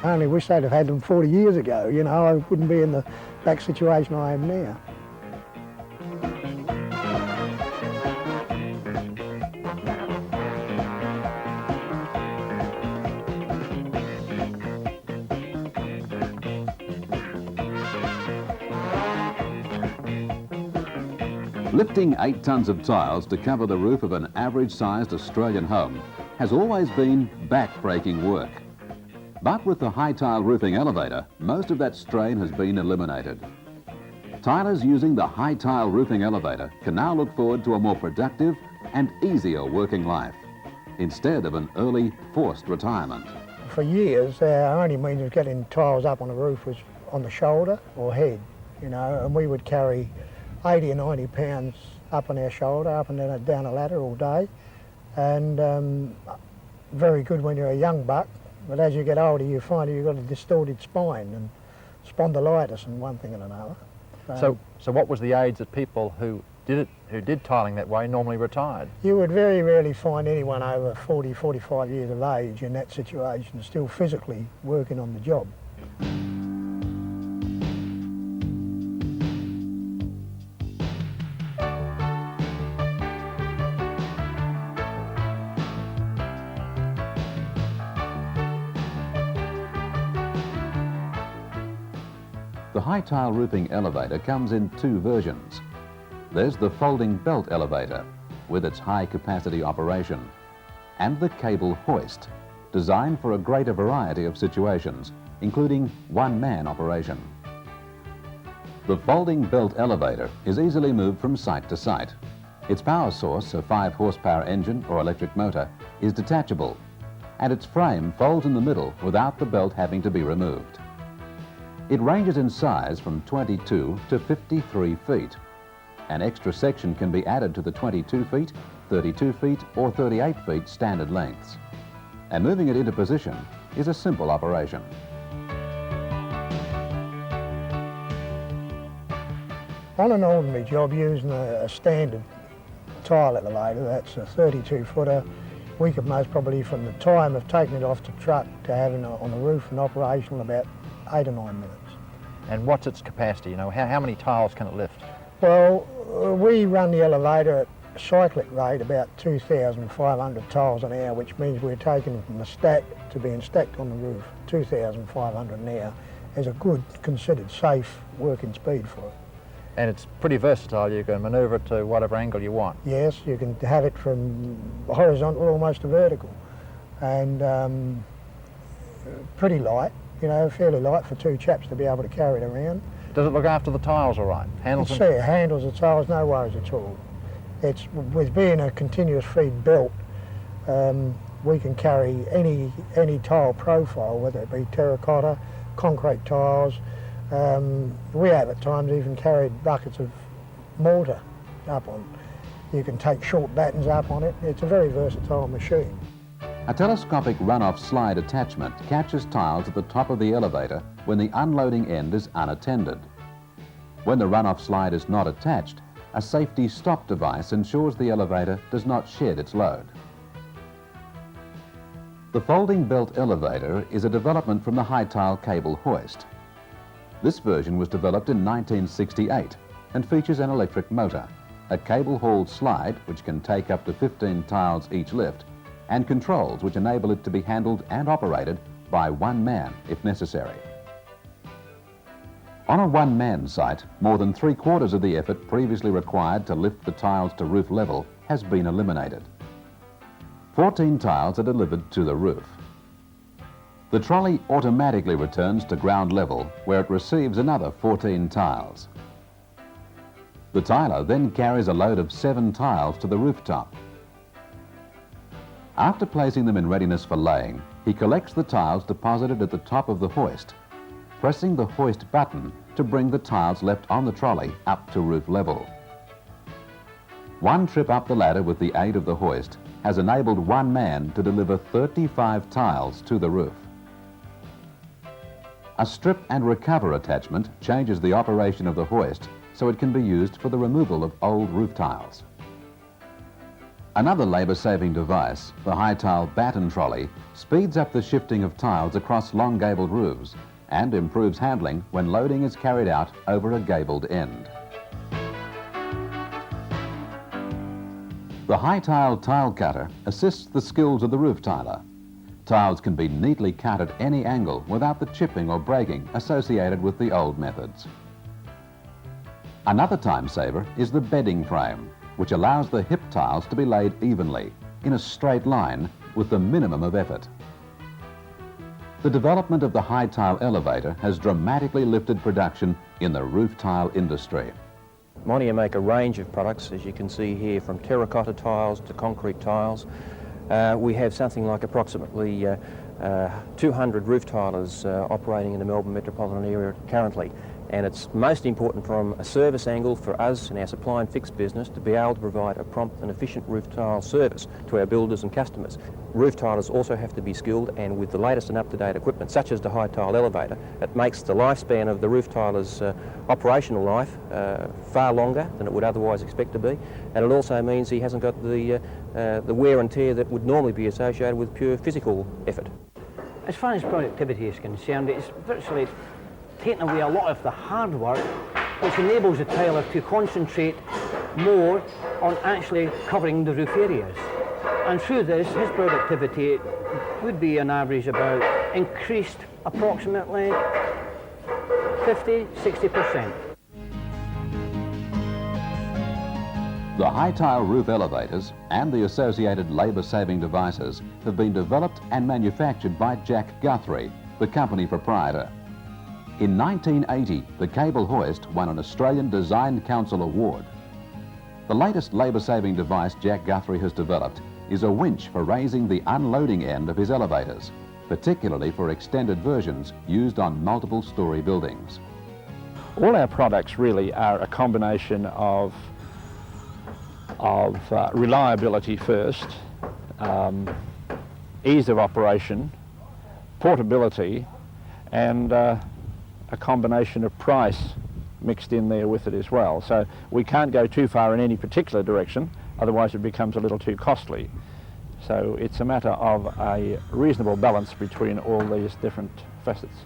I only wish they'd have had them 40 years ago, you know, I wouldn't be in the back situation I am now. Lifting 8 tons of tiles to cover the roof of an average-sized Australian home has always been back-breaking work. But with the HYTILE roofing elevator, most of that strain has been eliminated. Tilers using the HYTILE roofing elevator can now look forward to a more productive and easier working life, instead of an early, forced retirement. For years, our only means of getting tiles up on the roof was on the shoulder or head, you know, and we would carry 80 or 90 pounds up on our shoulder, up and down a ladder all day, and very good when you're a young buck, but as you get older you find you've got a distorted spine and spondylitis and one thing and another. So what was the age that people who did tiling that way normally retired? You would very rarely find anyone over 40, 45 years of age in that situation still physically working on the job. The HYTILE roofing elevator comes in 2 versions. There's the folding belt elevator with its high-capacity operation, and the cable hoist, designed for a greater variety of situations, including one-man operation. The folding belt elevator is easily moved from site to site. Its power source, a 5-horsepower engine or electric motor, is detachable, and its frame folds in the middle without the belt having to be removed. It ranges in size from 22 to 53 feet. An extra section can be added to the 22 feet, 32 feet or 38 feet standard lengths. And moving it into position is a simple operation. On an ordinary job using a standard tile elevator, that's a 32-footer, we could most probably, from the time of taking it off the truck to having it on the roof and operational, about 8 or 9 minutes. And what's its capacity? You know, how many tiles can it lift? Well, we run the elevator at cyclic rate about 2,500 tiles an hour, which means we're taking from the stack to being stacked on the roof. 2,500 an hour is a good, considered safe working speed for it. And it's pretty versatile. You can manoeuvre it to whatever angle you want. Yes, you can have it from horizontal almost to vertical, and pretty light, you know, fairly light for 2 chaps to be able to carry it around. Does it look after the tiles all right? Handles them? It handles the tiles, no worries at all. It's, with being a continuous feed belt, we can carry any tile profile, whether it be terracotta, concrete tiles. We have at times even carried buckets of mortar up on. You can take short battens up on it. It's a very versatile machine. A telescopic runoff slide attachment catches tiles at the top of the elevator when the unloading end is unattended. When the runoff slide is not attached, a safety stop device ensures the elevator does not shed its load. The folding belt elevator is a development from the HYTILE cable hoist. This version was developed in 1968 and features an electric motor, a cable-hauled slide which can take up to 15 tiles each lift, and controls which enable it to be handled and operated by one man if necessary. On a one-man site, more than 3/4 of the effort previously required to lift the tiles to roof level has been eliminated. 14 tiles are delivered to the roof. The trolley automatically returns to ground level where it receives another 14 tiles. The tiler then carries a load of 7 tiles to the rooftop. After placing them in readiness for laying, he collects the tiles deposited at the top of the hoist pressing the hoist button to bring the tiles left on the trolley up to roof level. One trip up the ladder with the aid of the hoist has enabled one man to deliver 35 tiles to the roof. A strip and recover attachment changes the operation of the hoist so it can be used for the removal of old roof tiles. Another labour-saving device, the HYTILE batten trolley, speeds up the shifting of tiles across long gabled roofs and improves handling when loading is carried out over a gabled end. The HYTILE tile cutter assists the skills of the roof tiler. Tiles can be neatly cut at any angle without the chipping or breaking associated with the old methods. Another time saver is the bedding frame, which allows the hip tiles to be laid evenly, in a straight line, with the minimum of effort. The development of the HYTILE elevator has dramatically lifted production in the roof tile industry. Monia make a range of products, as you can see here, from terracotta tiles to concrete tiles. We have something like approximately 200 roof tilers operating in the Melbourne metropolitan area currently. And it's most important from a service angle for us in our supply and fix business to be able to provide a prompt and efficient roof tile service to our builders and customers. Roof tilers also have to be skilled, and with the latest and up-to-date equipment such as the HYTILE elevator, it makes the lifespan of the roof tiler's operational life far longer than it would otherwise expect to be, and it also means he hasn't got the wear and tear that would normally be associated with pure physical effort. As far as productivity is concerned, it's virtually taking away a lot of the hard work, which enables the tiler to concentrate more on actually covering the roof areas. And through this, his productivity would be on average about increased approximately 50–60%. The HYTILE roof elevators and the associated labour-saving devices have been developed and manufactured by Jack Guthrie, the company proprietor. In 1980, the cable hoist won an Australian Design Council Award. The latest labour-saving device Jack Guthrie has developed is a winch for raising the unloading end of his elevators, particularly for extended versions used on multiple story buildings. All our products really are a combination of reliability first, ease of operation, portability, and a combination of price mixed in there with it as well. So we can't go too far in any particular direction, otherwise it becomes a little too costly. So it's a matter of a reasonable balance between all these different facets.